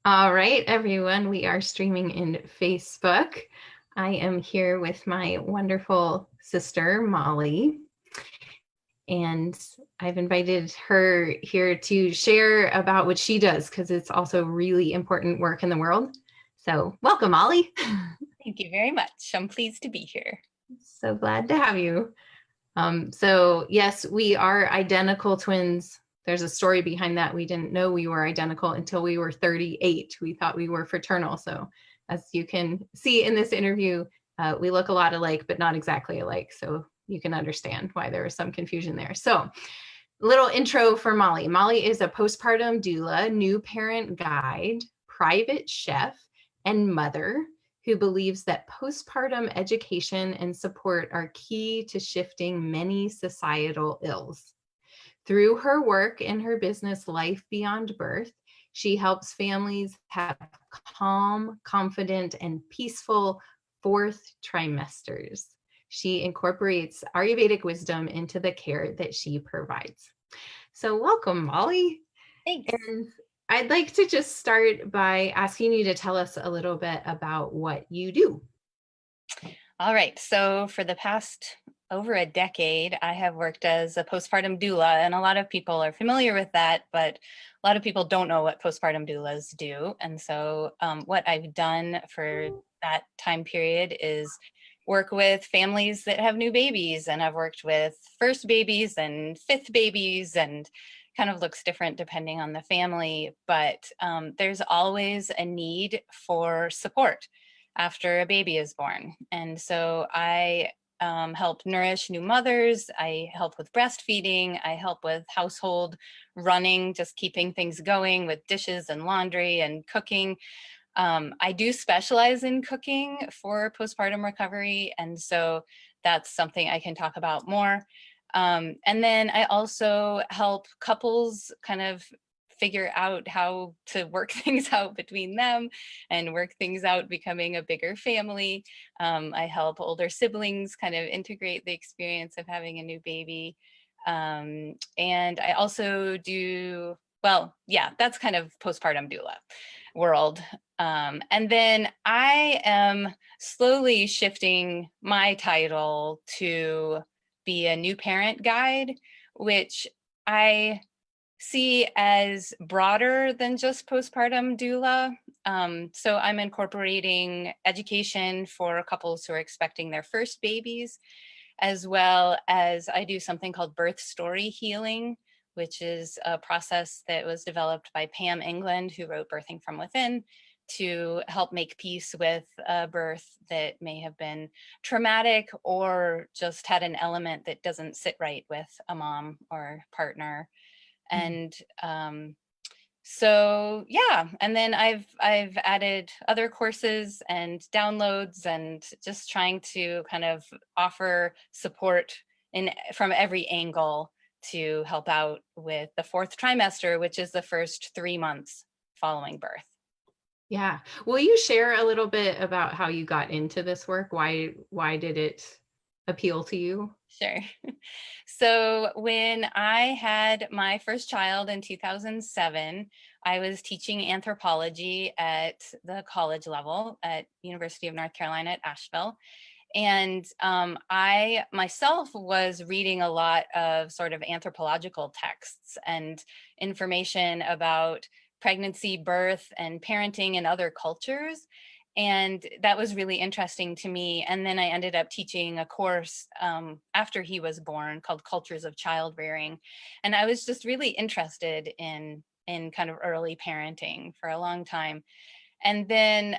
All right, everyone, we are streaming in Facebook. I am here with my wonderful sister, Molly, and I've invited her here to share about what she does because it's also really important work in the world. So, welcome, Molly. Thank you very much. I'm pleased to be here. So glad to have you. So, yes, we are identical twins. There's a story behind that. We didn't know we were identical until we were 38. We thought we were fraternal. So, as you can see in this interview, we look a lot alike, but not exactly alike. So, you can understand why there was some confusion there. So, little intro for Molly. Molly is a postpartum doula, new parent guide, private chef, and mother who believes that postpartum education and support are key to shifting many societal ills. Through her work in her business Life Beyond Birth, she helps families have calm, confident, and peaceful fourth trimesters. She incorporates Ayurvedic wisdom into the care that she provides. So, welcome, Molly. Thanks. And I'd like to just start by asking you to tell us a little bit about what you do. All right. So, for the past over a decade, I have worked as a postpartum doula, and a lot of people are familiar with that, but a lot of people don't know what postpartum doulas do. And so, what I've done for that time period is work with families that have new babies, and I've worked with first babies and fifth babies, and kind of looks different depending on the family, but there's always a need for support after a baby is born. And so I help nourish new mothers. I help with breastfeeding. I help with household running, just keeping things going with dishes and laundry and cooking. I do specialize in cooking for postpartum recovery. And so that's something I can talk about more. And then I also help couples kind of figure out how to work things out between them and work things out becoming a bigger family. I help older siblings kind of integrate the experience of having a new baby. And I also do, well, yeah, that's kind of postpartum doula world. And then I am slowly shifting my title to be a new parent guide, which I see as broader than just postpartum doula. So I'm incorporating education for couples who are expecting their first babies, as well as I do something called birth story healing, which is a process that was developed by Pam England, who wrote Birthing from Within, to help make peace with a birth that may have been traumatic or just had an element that doesn't sit right with a mom or partner. And so yeah, and then I've added other courses and downloads and just trying to kind of offer support in from every angle to help out with the fourth trimester, which is the first 3 months following birth. Yeah. Will you share a little bit about how you got into this work? Why did it appeal to you? Sure. So when I had my first child in 2007, I was teaching anthropology at the college level at University of North Carolina at Asheville. And I myself was reading a lot of sort of anthropological texts and information about pregnancy, birth, and parenting in other cultures. And that was really interesting to me. And then I ended up teaching a course after he was born called Cultures of Child Rearing. And I was just really interested in kind of early parenting for a long time. And then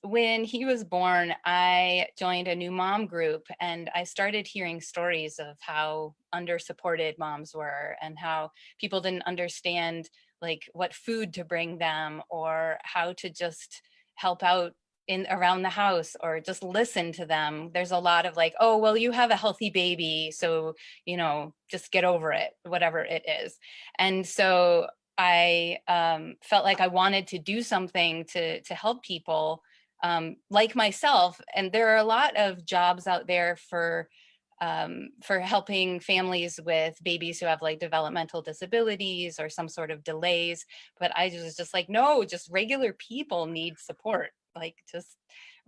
when he was born, I joined a new mom group and I started hearing stories of how under-supported moms were and how people didn't understand like what food to bring them or how to just help out in around the house or just listen to them. There's a lot of like, oh, well, you have a healthy baby, so, just get over it, whatever it is. And so I felt like I wanted to do something to help people like myself. And there are a lot of jobs out there for for helping families with babies who have like developmental disabilities or some sort of delays. But I was just like, no, just regular people need support, like just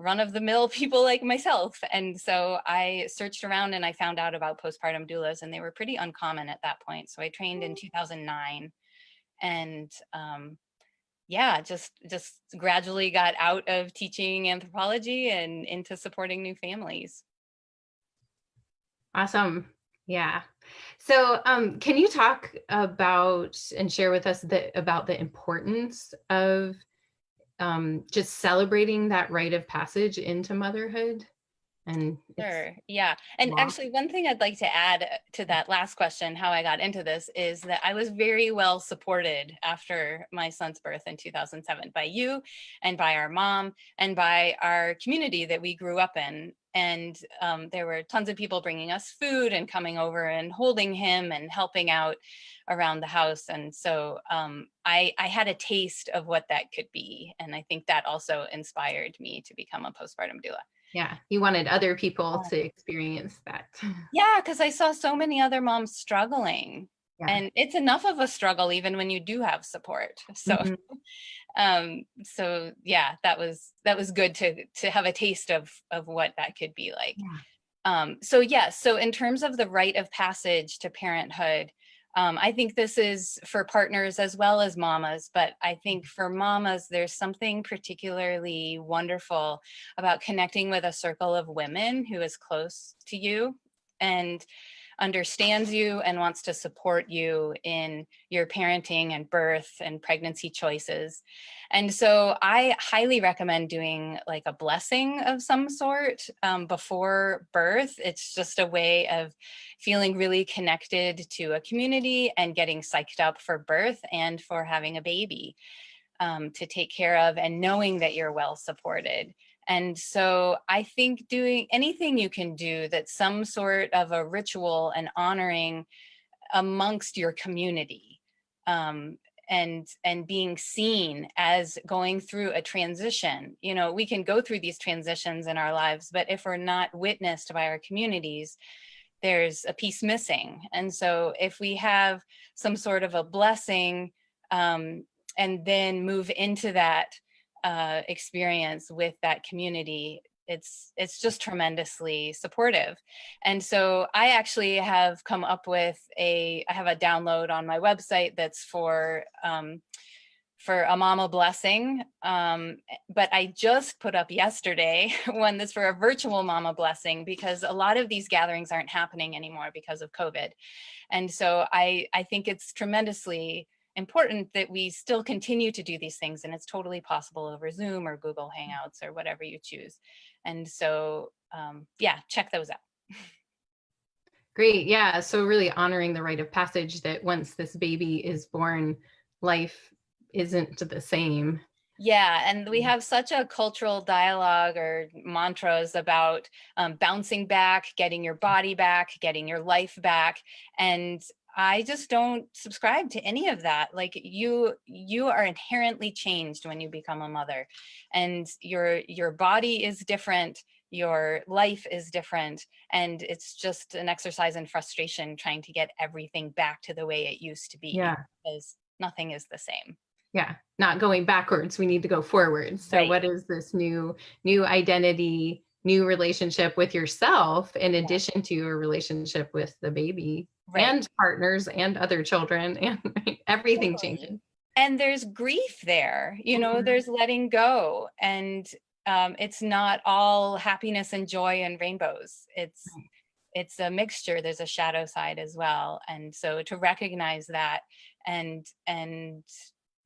run of the mill people like myself. And so I searched around and I found out about postpartum doulas, and they were pretty uncommon at that point. So I trained in 2009, and yeah, just gradually got out of teaching anthropology and into supporting new families. Awesome. Yeah. So, can you talk about and share with us about the importance of just celebrating that rite of passage into motherhood and its Sure. Yeah. And loss? actually, one thing I'd like to add to that last question, how I got into this, is that I was very well supported after my son's birth in 2007 by you and by our mom and by our community that we grew up in. And there were tons of people bringing us food and coming over and holding him and helping out around the house. And so I had a taste of what that could be. And I think that also inspired me to become a postpartum doula. Yeah, you wanted other people to experience that. Yeah, because I saw so many other moms struggling. Yeah. And it's enough of a struggle even when you do have support. So Mhm. so yeah, that was good to have a taste of what that could be like. Yeah. So yeah, so in terms of the rite of passage to parenthood, I think this is for partners as well as mamas, but I think for mamas, there's something particularly wonderful about connecting with a circle of women who is close to you and understands you and wants to support you in your parenting and birth and pregnancy choices. And so I highly recommend doing like a blessing of some sort before birth. It's just a way of feeling really connected to a community and getting psyched up for birth and for having a baby to take care of, and knowing that you're well supported. And so I think doing anything you can do that's some sort of a ritual and honoring amongst your community, and being seen as going through a transition. You know, we can go through these transitions in our lives, but if we're not witnessed by our communities, there's a piece missing. And so if we have some sort of a blessing, and then move into that experience with that community, it's just tremendously supportive. And so I actually have come up with I have a download on my website that's for a mama blessing. But I just put up yesterday one that's for a virtual mama blessing, because a lot of these gatherings aren't happening anymore because of COVID. And so I think it's tremendously important that we still continue to do these things, and it's totally possible over Zoom or Google Hangouts or whatever you choose. And so yeah, check those out. Great. Yeah. So really honoring the rite of passage that once this baby is born, life isn't the same. Yeah, and we have such a cultural dialogue or mantras about bouncing back, getting your body back, getting your life back. And I just don't subscribe to any of that. Like you are inherently changed when you become a mother, and your body is different, your life is different, and it's just an exercise in frustration trying to get everything back to the way it used to be, Yeah. because nothing is the same. Yeah. Not going backwards. We need to go forward. So Right. what is this new identity, new relationship with yourself in Yeah. addition to your relationship with the baby Right. and partners and other children and everything Totally. changes. And there's grief there, Mhm. there's letting go. And it's not all happiness and joy and rainbows. It's a mixture. There's a shadow side as well. And so to recognize that and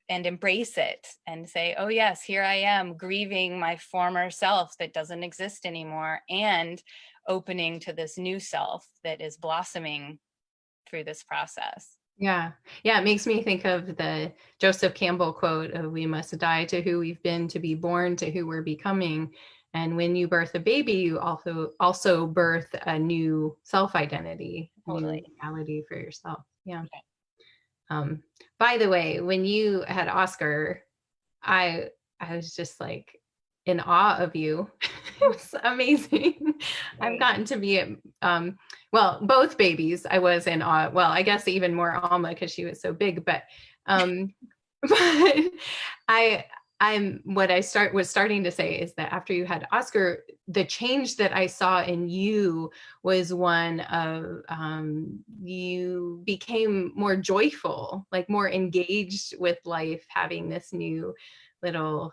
embrace it and say, oh yes, here I am grieving my former self that doesn't exist anymore, and opening to this new self that is blossoming through this process. Yeah. Yeah. It makes me think of the Joseph Campbell quote of we must die to who we've been to be born to who we're becoming. And when you birth a baby, you also birth a new self-identity, new Totally. reality for yourself. Yeah. Okay. By the way, when you had Oscar, I I was just like, in awe of you. It was amazing. I've Right. gotten to be at, well, both babies, I was in awe. Well, I guess even more Alma because she was so big, but um, but I what I was starting to say is that after you had Oscar, the change that I saw in you was one of you became more joyful, like more engaged with life, having this new little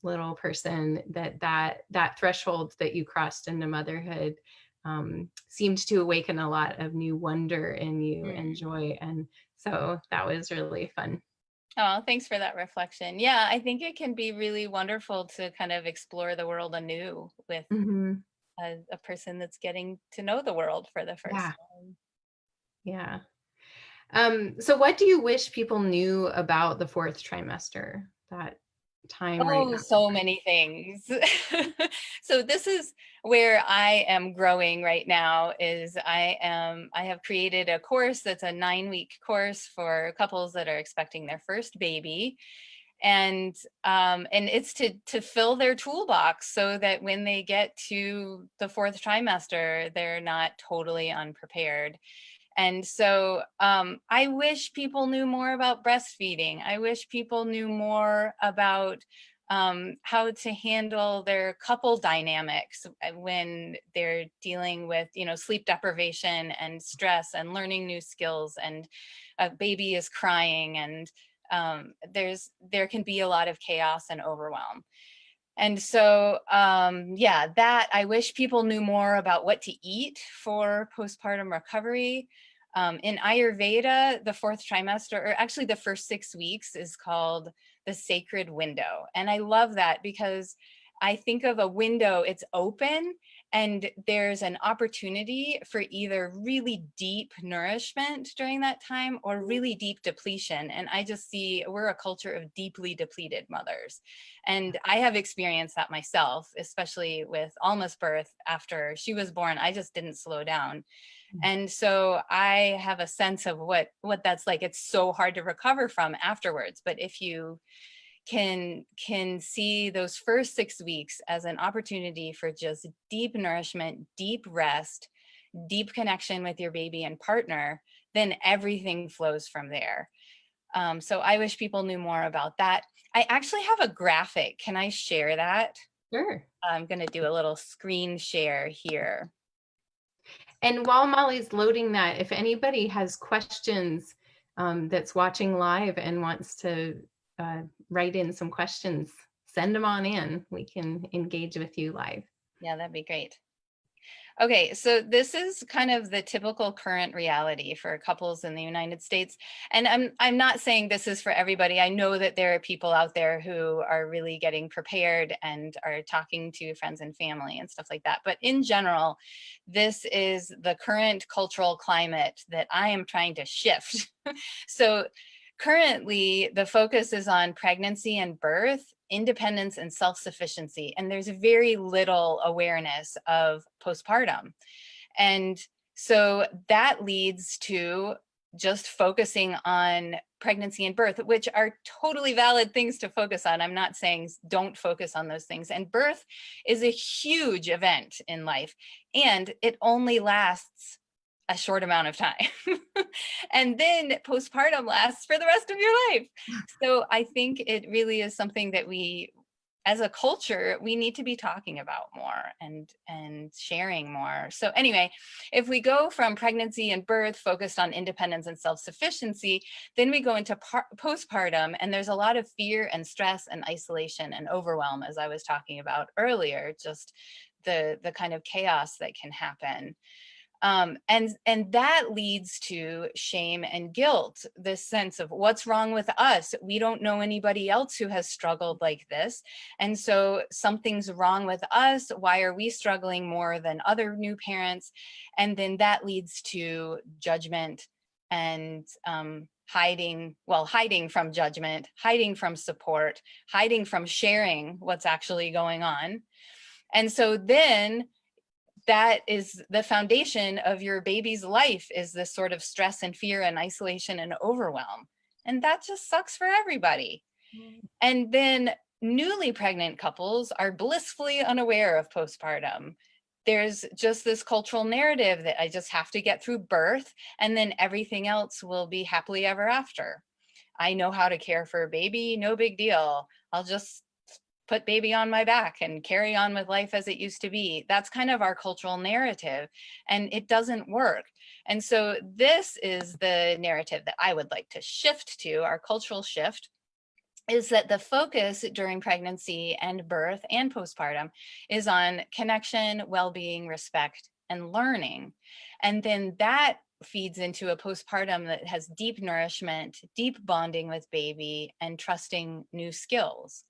little person. That threshold that you crossed into motherhood seemed to awaken a lot of new wonder in you and Mm. joy, and so that was really fun. Oh, thanks for that reflection. Yeah, I think it can be really wonderful to kind of explore the world anew with Hmm. a person that's getting to know the world for the first Yeah, time. yeah. So what do you wish people knew about the fourth trimester, that time right Oh, after so birth? many things. So this is where I am growing right now is I have created a course that's a 9-week course for couples that are expecting their first baby. And it's to fill their toolbox so that when they get to the fourth trimester, they're not totally unprepared. And so I wish people knew more about breastfeeding. I wish people knew more about how to handle their couple dynamics when they're dealing with, sleep deprivation and stress and learning new skills, and a baby is crying, and there can be a lot of chaos and overwhelm. And so, yeah, that I wish people knew more about what to eat for postpartum recovery. In Ayurveda, the fourth trimester, or actually the first 6 weeks, is called the sacred window. And I love that because I think of a window, it's open, and there's an opportunity for either really deep nourishment during that time or really deep depletion. And I just see we're a culture of deeply depleted mothers. And I have experienced that myself, especially with Alma's birth. After she was born, I just didn't slow down. And so I have a sense of what that's like. It's so hard to recover from afterwards. But if you can see those first 6 weeks as an opportunity for just deep nourishment, deep rest, deep connection with your baby and partner, then everything flows from there. So I wish people knew more about that. I actually have a graphic. Can I share that? Sure. I'm going to do a little screen share here. And while Molly's loading that, if anybody has questions that's watching live and wants to write in some questions, send them on in. We can engage with you live. Yeah, that'd be great. Okay, so this is kind of the typical current reality for couples in the United States. And I'm not saying this is for everybody. I know that there are people out there who are really getting prepared and are talking to friends and family and stuff like that. But in general, this is the current cultural climate that I am trying to shift. So currently, the focus is on pregnancy and birth, independence, and self-sufficiency, and there's very little awareness of postpartum. And so that leads to just focusing on pregnancy and birth, which are totally valid things to focus on. I'm not saying don't focus on those things. And birth is a huge event in life, and it only lasts a short amount of time. And then postpartum lasts for the rest of your life. So I think it really is something that we, as a culture, we need to be talking about more and sharing more. So anyway, if we go from pregnancy and birth focused on independence and self-sufficiency, then we go into postpartum, and there's a lot of fear and stress and isolation and overwhelm, as I was talking about earlier, just the kind of chaos that can happen. And that leads to shame and guilt, this sense of what's wrong with us. We don't know anybody else who has struggled like this. And so something's wrong with us. Why are we struggling more than other new parents? And then that leads to judgment and hiding from judgment, hiding from support, hiding from sharing what's actually going on. And so then that is the foundation of your baby's life, is this sort of stress and fear and isolation and overwhelm. And that just sucks for everybody. And then newly pregnant couples are blissfully unaware of postpartum. There's just this cultural narrative that I just have to get through birth and then everything else will be happily ever after. I know how to care for a baby, no big deal. I'll just put baby on my back and carry on with life as it used to be. That's kind of our cultural narrative, and it doesn't work. And so this is the narrative that I would like to shift to. Our cultural shift is that the focus during pregnancy and birth and postpartum is on connection, well-being, respect, and learning. And then that feeds into a postpartum that has deep nourishment, deep bonding with baby, and trusting new skills.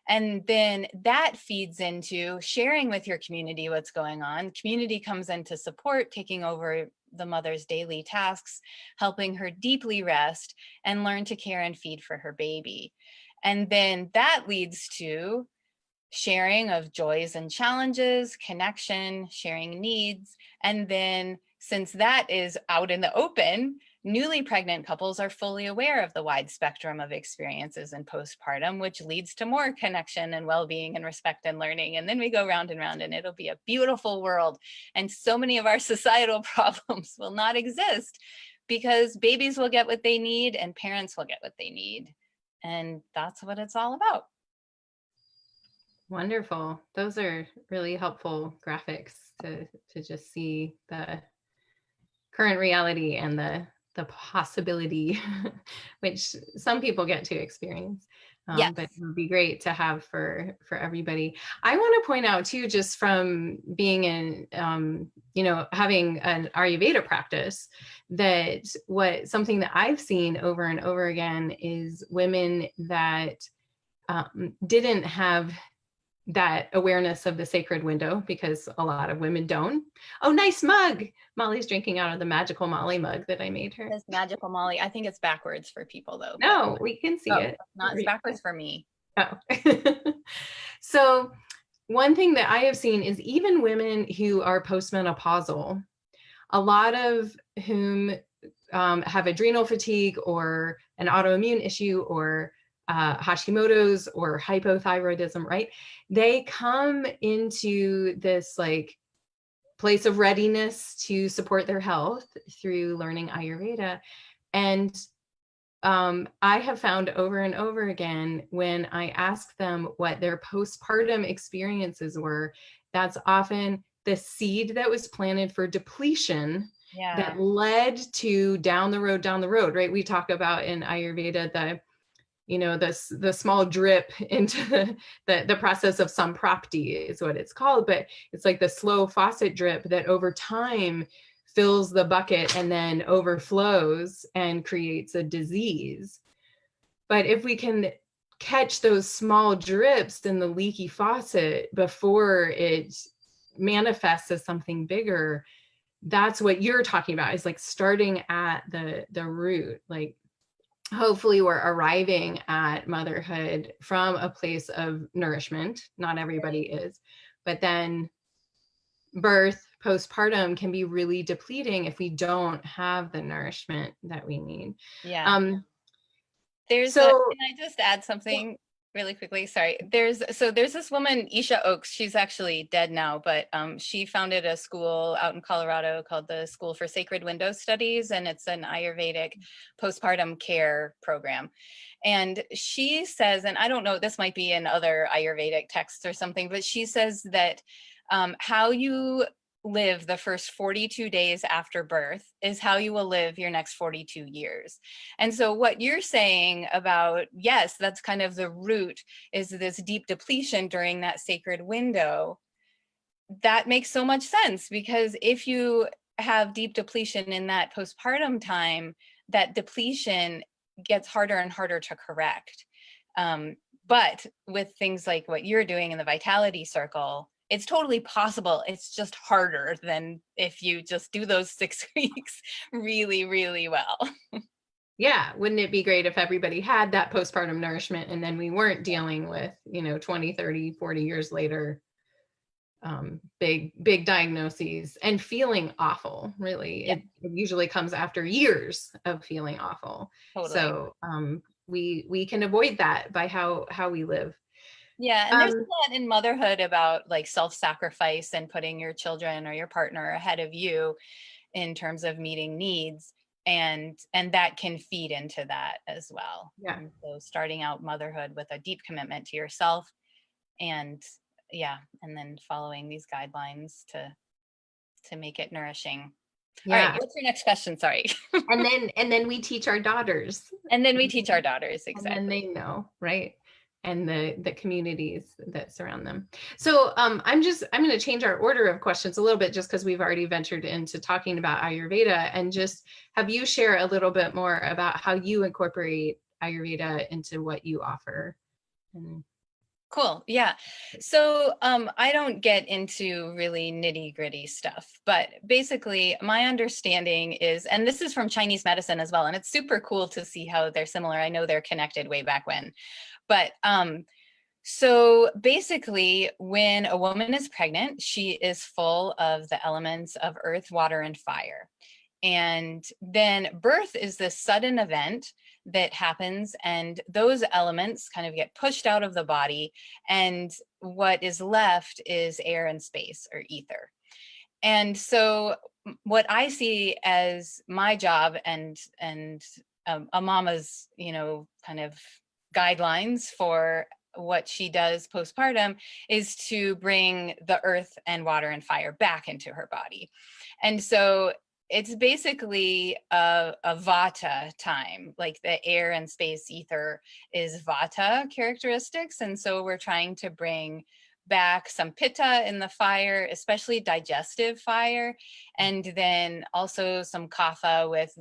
And then that feeds into sharing with your community what's going on. Community comes into support, taking over the mother's daily tasks, helping her deeply rest and learn to care and feed for her baby. And then that leads to sharing of joys and challenges, connection, sharing needs. And then since that is out in the open, newly pregnant couples are fully aware of the wide spectrum of experiences in postpartum, which leads to more connection and well-being and respect and learning. And then we go round and round and it'll be a beautiful world. And so many of our societal problems will not exist because babies will get what they need and parents will get what they need. And that's what it's all about. Wonderful. Those are really helpful graphics to just see the current reality and the possibility, which some people get to experience. Yes. But it would be great to have for everybody. I want to point out too, just from being in, having an Ayurveda practice, that something that I've seen over and over again is women that didn't have that awareness of the sacred window, because a lot of women don't. Oh, nice mug. Molly's drinking out of the magical Molly mug that I made her. It's magical Molly. I think it's backwards for people though. No, we can see it. It's backwards for me. Oh. So one thing that I have seen is even women who are postmenopausal, a lot of whom have adrenal fatigue or an autoimmune issue or Hashimoto's or hypothyroidism, right? They come into this like place of readiness to support their health through learning Ayurveda. And I have found over and over again, when I ask them what their postpartum experiences were, that's often the seed that was planted for depletion that led to down the road, right? We talk about in Ayurveda, the small drip into the process of samprapti is what it's called, but it's like the slow faucet drip that over time fills the bucket and then overflows and creates a disease. But if we can catch those small drips in the leaky faucet before it manifests as something bigger, that's what you're talking about, is like starting at the root. Like, hopefully we're arriving at motherhood from a place of nourishment. Not everybody is, but then birth, postpartum can be really depleting if we don't have the nourishment that we need. Yeah. Can I just add something really quickly? Sorry. There's this woman, Isha Oaks. She's actually dead now, but she founded a school out in Colorado called the School for Sacred Window Studies, and it's an Ayurvedic postpartum care program. And she says, and I don't know, this might be in other Ayurvedic texts or something, but she says that how you live the first 42 days after birth is how you will live your next 42 years. And so what you're saying about, yes, that's kind of the root, is this deep depletion during that sacred window. That makes so much sense, because if you have deep depletion in that postpartum time, that depletion gets harder and harder to correct. But with things like what you're doing in the Vitality Circle, it's totally possible. It's just harder than if you just do those 6 weeks really, really well. Yeah. Wouldn't it be great if everybody had that postpartum nourishment and then we weren't dealing with, 20, 30, 40 years later, big diagnoses and feeling awful, really. Yeah. It usually comes after years of feeling awful. Totally. So we can avoid that by how we live. Yeah, and there's Um, a lot in motherhood about like self-sacrifice and putting your children or your partner ahead of you in terms of meeting needs, and that can feed into that as well. yeah. And so starting out motherhood with a deep commitment to yourself, and yeah, and then following these guidelines to make it nourishing. All right, Yeah. what's your next question? Sorry. And then we teach our daughters. And then we teach our daughters, And then they exactly. know, right? And the communities that surround them. So I'm going to change our order of questions a little bit, just because we've already ventured into talking about Ayurveda, and just have you share a little bit more about how you incorporate Ayurveda into what you offer. And Cool. Yeah. So I don't get into really nitty gritty stuff, but basically my understanding is, and this is from Chinese medicine as well, and it's super cool to see how they're similar. I know they're connected way back when, but so basically when a woman is pregnant, she is full of the elements of earth, water, and fire. And then birth is this sudden event that happens, and those elements kind of get pushed out of the body. And what is left is air and space, or ether. And so what I see as my job, and a mama's, kind of guidelines for what she does postpartum, is to bring the earth and water and fire back into her body. And so it's basically a vata time, like the air and space ether is vata characteristics. And so we're trying to bring back some pitta in the fire, especially digestive fire, and then also some kapha with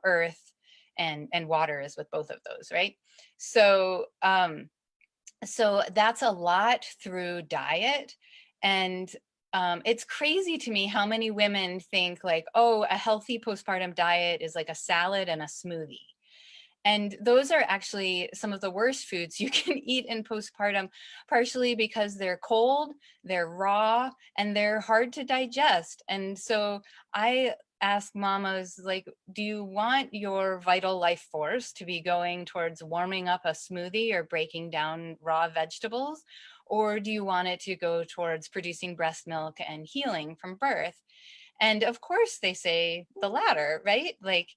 earth, and water is with both of those, right? So so that's a lot through diet. And it's crazy to me how many women think like, oh, a healthy postpartum diet is like a salad and a smoothie. And those are actually some of the worst foods you can eat in postpartum, partially because they're cold, they're raw, and they're hard to digest. And so I ask mamas, like, do you want your vital life force to be going towards warming up a smoothie or breaking down raw vegetables? Or do you want it to go towards producing breast milk and healing from birth? And of course, they say the latter, right? Like,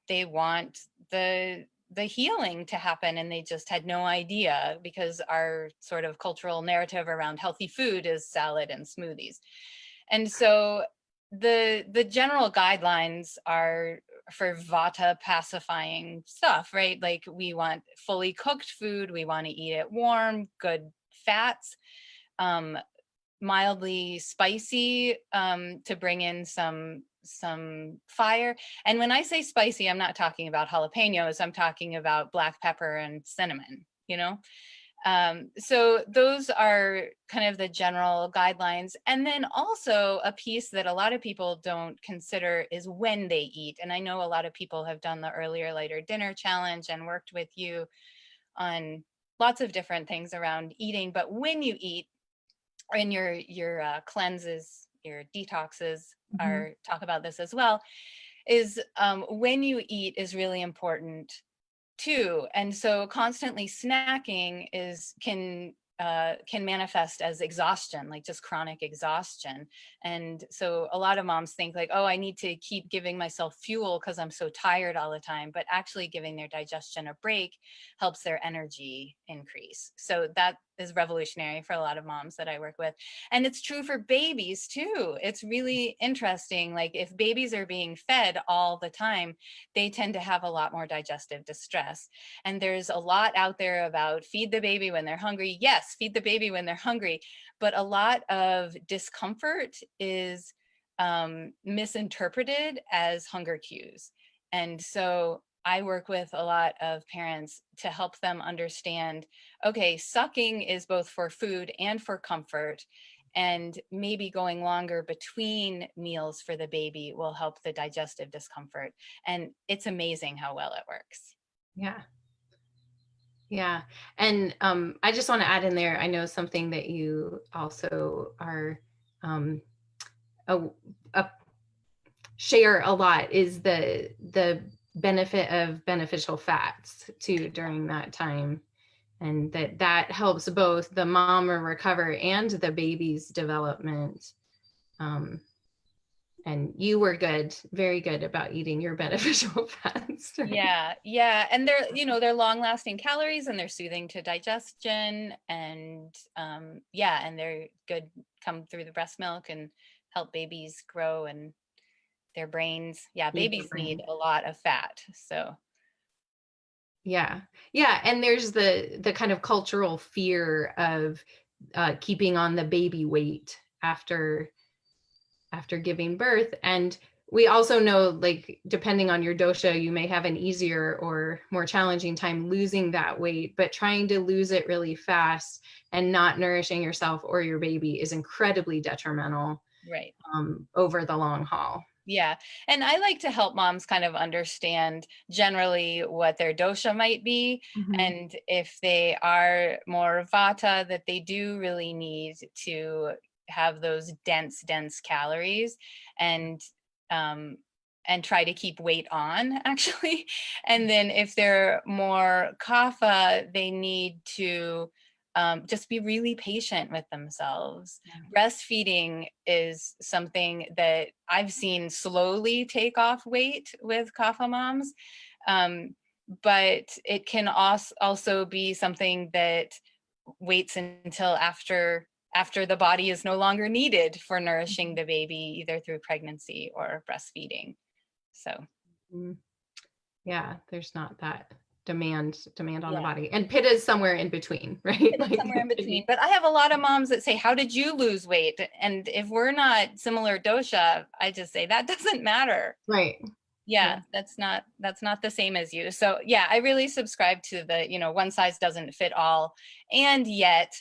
they want the healing to happen, and they just had no idea, because our sort of cultural narrative around healthy food is salad and smoothies. And so the general guidelines are for vata pacifying stuff, right? Like, we want fully cooked food, we want to eat it warm, good fats, um, mildly spicy, to bring in some fire. And when I say spicy, I'm not talking about jalapenos, I'm talking about black pepper and cinnamon, so those are kind of the general guidelines. And then also a piece that a lot of people don't consider is when they eat. And I know a lot of people have done the earlier later dinner challenge and worked with you on lots of different things around eating, but when you eat, and your cleanses, your detoxes Mhm. are talk about this as well, is when you eat is really important too. And so constantly snacking can manifest as exhaustion, like just chronic exhaustion. And so a lot of moms think like, oh, I need to keep giving myself fuel because I'm so tired all the time. But actually giving their digestion a break helps their energy increase. So that is revolutionary for a lot of moms that I work with. And it's true for babies too. It's really interesting. Like, if babies are being fed all the time, they tend to have a lot more digestive distress. And there's a lot out there about feed the baby when they're hungry. Yes, feed the baby when they're hungry. But a lot of discomfort is misinterpreted as hunger cues. And so I work with a lot of parents to help them understand, okay, sucking is both for food and for comfort. And maybe going longer between meals for the baby will help the digestive discomfort. And it's amazing how well it works. Yeah. Yeah. And I just want to add in there, I know something that you also are um, a, a share a lot is the benefit of beneficial fats too during that time. and that helps both the mom recover and the baby's development. And you were good, very good about eating your beneficial fats. Right? Yeah. And they're long lasting calories, and they're soothing to digestion, and and they're good, come through the breast milk and help babies grow and their brains. Yeah, Feed the babies need brain. a lot of fat. So Yeah. And there's the kind of cultural fear of keeping on the baby weight after giving birth. And we also know, like, depending on your dosha, you may have an easier or more challenging time losing that weight, but trying to lose it really fast and not nourishing yourself or your baby is incredibly detrimental right. over the long haul. Yeah. And I like to help moms kind of understand generally what their dosha might be. Mhm. And if they are more vata, that they do really need to have those dense calories, and um and try to keep weight on actually. And then if they're more kapha, they need to just be really patient with themselves. Breastfeeding is something that I've seen slowly take off weight with kapha moms. But it can also be something that waits until after the body is no longer needed for nourishing the baby, either through pregnancy or breastfeeding. So Mhm. Yeah, there's not that demand on the yeah. body. And pitta is somewhere in between, right? It is Like somewhere in between. But I have a lot of moms that say, how did you lose weight? And if we're not similar dosha, I just say that doesn't matter. right. Yeah, Yeah. that's not the same as you. So yeah, I really subscribe to the, one size doesn't fit all. And yet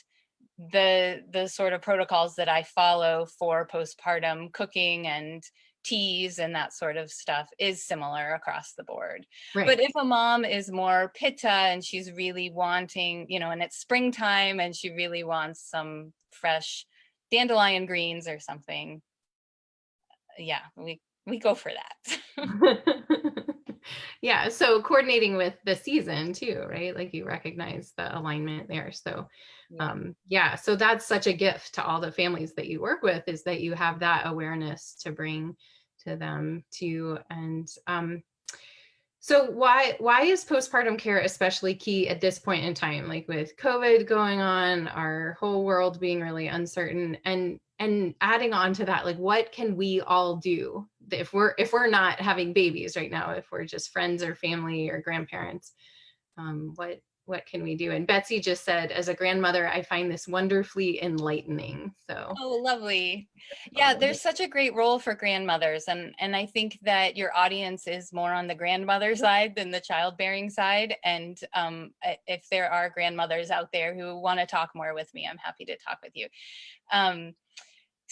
the sort of protocols that I follow for postpartum cooking and teas and that sort of stuff is similar across the board. But Right. if a mom is more pitta and she's really wanting, and it's springtime and she really wants some fresh dandelion greens or something, yeah, we go for that. Yeah, so coordinating with the season too, right? Like you recognize the alignment there. So Yeah. yeah, so that's such a gift to all the families that you work with, is that you have that awareness to bring to them too. And so why is postpartum care especially key at this point in time, like with COVID going on, our whole world being really uncertain, and adding on to that, like what can we all do if we're not having babies right now, if we're just friends or family or grandparents, what can we do? And Betsy just said, as a grandmother, I find this wonderfully enlightening. So Oh, lovely. Yeah, oh, there's such a great role for grandmothers, and I think that your audience is more on the grandmother side than the childbearing side. And if there are grandmothers out there who want to talk more with me, I'm happy to talk with you. Um,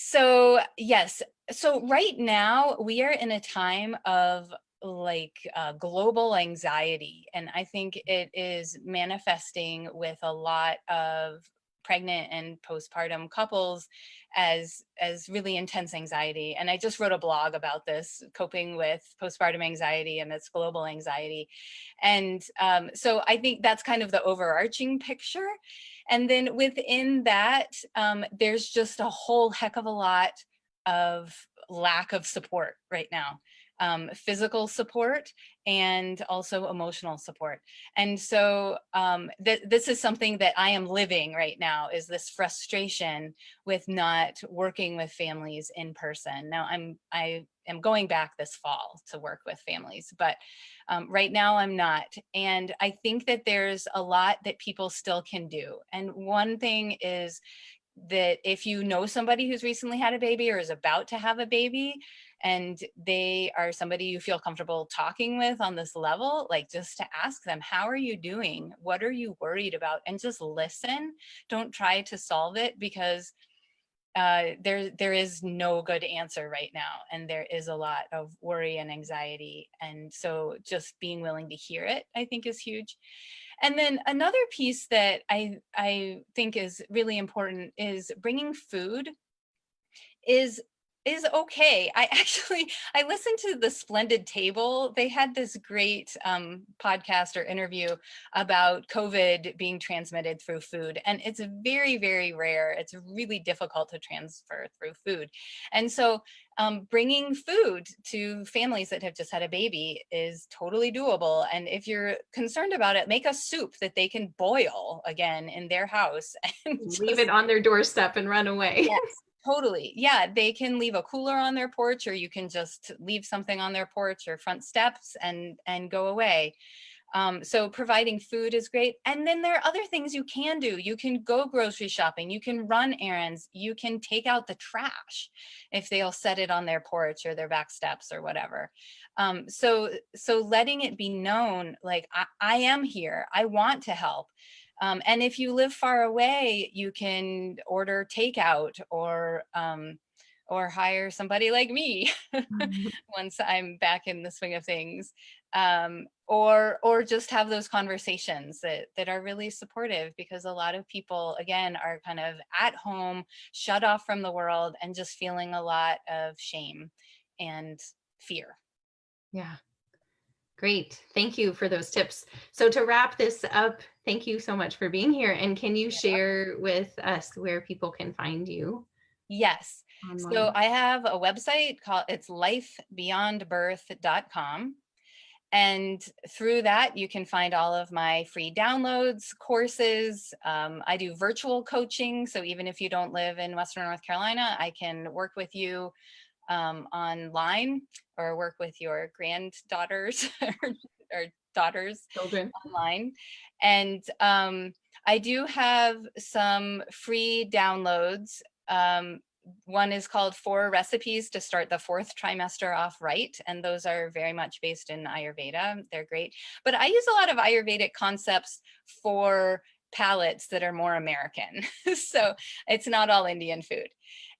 so yes, so right now we are in a time of like global anxiety, and I think it is manifesting with a lot of pregnant and postpartum couples as really intense anxiety. And I just wrote a blog about this, coping with postpartum anxiety and its global anxiety. And so I think that's kind of the overarching picture. And then within that, there's just a whole heck of a lot of lack of support right now. Physical support and also emotional support. And so this is something that I am living right now, is this frustration with not working with families in person. Now I am going back this fall to work with families, but right now I'm not. And I think that there's a lot that people still can do. And one thing is that if you know somebody who's recently had a baby or is about to have a baby, and they are somebody you feel comfortable talking with on this level, like just to ask them, how are you doing? What are you worried about? And just listen. Don't try to solve it, because there is no good answer right now, and there is a lot of worry and anxiety. And so just being willing to hear it, I think, is huge. And then another piece that I think is really important is bringing food is is okay. I listened to the Splendid Table. They had this great podcast or interview about COVID being transmitted through food, and it's very, very rare. It's really difficult to transfer through food, and so bringing food to families that have just had a baby is totally doable. And if you're concerned about it, make a soup that they can boil again in their house and Leave just it on their doorstep and run away. yes, totally. Yeah, they can leave a cooler on their porch, or you can just leave something on their porch or front steps and go away. So providing food is great. And then there are other things you can do. You can go grocery shopping. You can run errands. You can take out the trash if they'll set it on their porch or their back steps or whatever. So letting it be known, like, I am here. I want to help. And if you live far away, you can order takeout or hire somebody like me once I'm back in the swing of things, or just have those conversations that are really supportive, because a lot of people, again, are kind of at home, shut off from the world, and just feeling a lot of shame and fear. Yeah. Great. Thank you for those tips. So to wrap this up, thank you so much for being here. And can you share with us where people can find you Yes. So online? I have a website called, it's lifebeyondbirth.com. And through that, you can find all of my free downloads, courses. I do virtual coaching. So even if you don't live in Western North Carolina, I can work with you online, or work with your granddaughters or daughters Children. online. And I do have some free downloads. One is called 4 Recipes to Start the 4th Trimester Off Right. And those are very much based in Ayurveda. They're great. But I use a lot of Ayurvedic concepts for palates that are more American. So it's not all Indian food.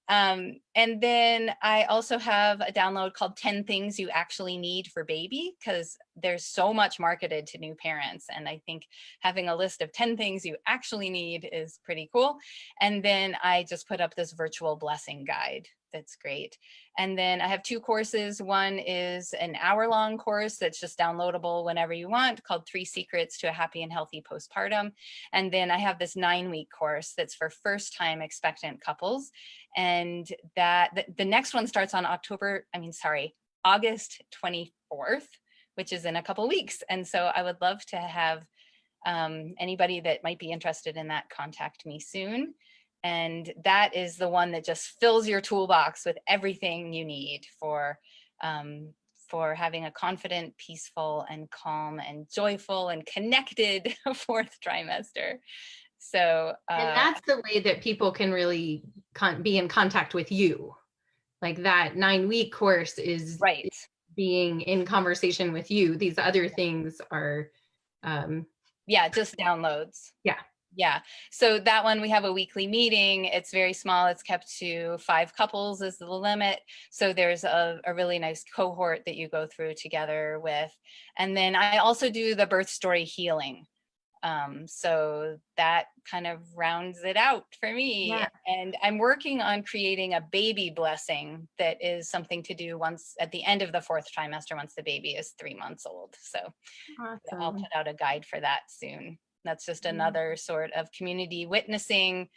And then I also have a download called 10 Things You Actually Need for Baby, because there's so much marketed to new parents. And I think having a list of 10 things you actually need is pretty cool. And then I just put up this virtual blessing guide. That's great. And then I have 2 courses. One is an hour-long course that's just downloadable whenever you want, called 3 Secrets to a Happy and Healthy Postpartum. And then I have this 9-week course that's for first-time expectant couples. And that the next one starts on August 24th, which is in a couple weeks. And so I would love to have anybody that might be interested in that contact me soon. And that is the one that just fills your toolbox with everything you need for having a confident, peaceful, and calm, and joyful, and connected 4th trimester. So And that's the way that people can really be in contact with you. Like that 9-week course is right. being in conversation with you. These other things are, just downloads. Yeah. Yeah. So that one, we have a weekly meeting. It's very small. It's kept to 5 couples is the limit. So there's a really nice cohort that you go through together with. And then I also do the birth story healing. So that kind of rounds it out for me. Yeah. And I'm working on creating a baby blessing that is something to do once at the end of the 4th trimester, once the baby is 3 months old. So Awesome. I'll put out a guide for that soon. That's just another sort of community witnessing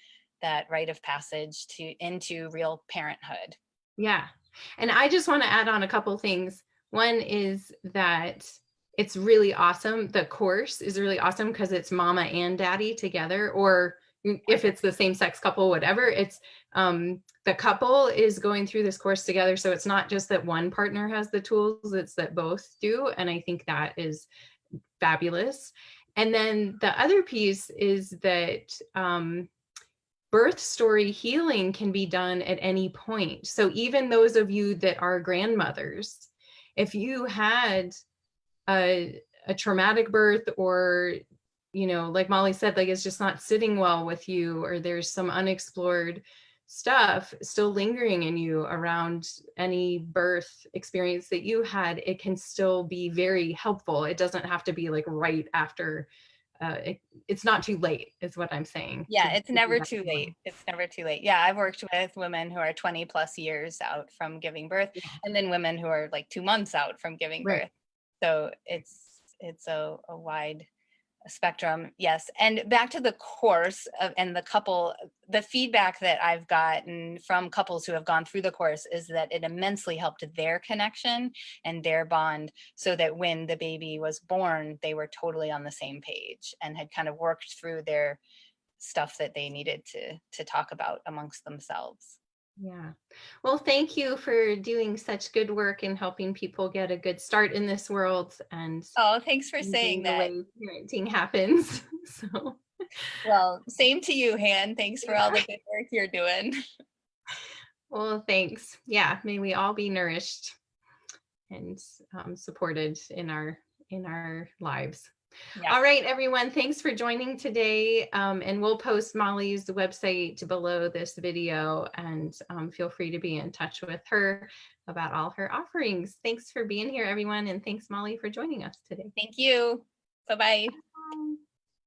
that rite of passage into real parenthood. Yeah. And I just want to add on a couple things. One is that it's really awesome. The course is really awesome because it's mama and daddy together, or if it's the same sex couple, whatever, it's the couple is going through this course together. So it's not just that one partner has the tools, it's that both do. And I think that is fabulous. And then the other piece is that birth story healing can be done at any point. So even those of you that are grandmothers, if you had a traumatic birth, or, like Molly said, like it's just not sitting well with you, or there's some unexplored stuff still lingering in you around any birth experience that you had, it can still be very helpful. It doesn't have to be like right after it's not too late, is what I'm saying. Yeah, To it's do never that too now. late. It's never too late. Yeah, I've worked with women who are 20 plus years out from giving birth, Yeah, and then women who are like 2 months out from giving right. birth. So it's a wide spectrum. Yes. And back to the course and the feedback that I've gotten from couples who have gone through the course is that it immensely helped their connection and their bond, so that when the baby was born, they were totally on the same page and had kind of worked through their stuff that they needed to talk about amongst themselves. Yeah. Well, thank you for doing such good work and helping people get a good start in this world and Oh, thanks for saying changing the that. way parenting happens. So, Well, same to you, Han. Thanks for all yeah. the good work you're doing. Well, thanks. Yeah. May we all be nourished and supported in our lives. Yeah. All right, everyone. Thanks for joining today. And we'll post Molly's website below this video, and feel free to be in touch with her about all her offerings. Thanks for being here, everyone. And thanks, Molly, for joining us today. Thank you. Bye-bye. Bye.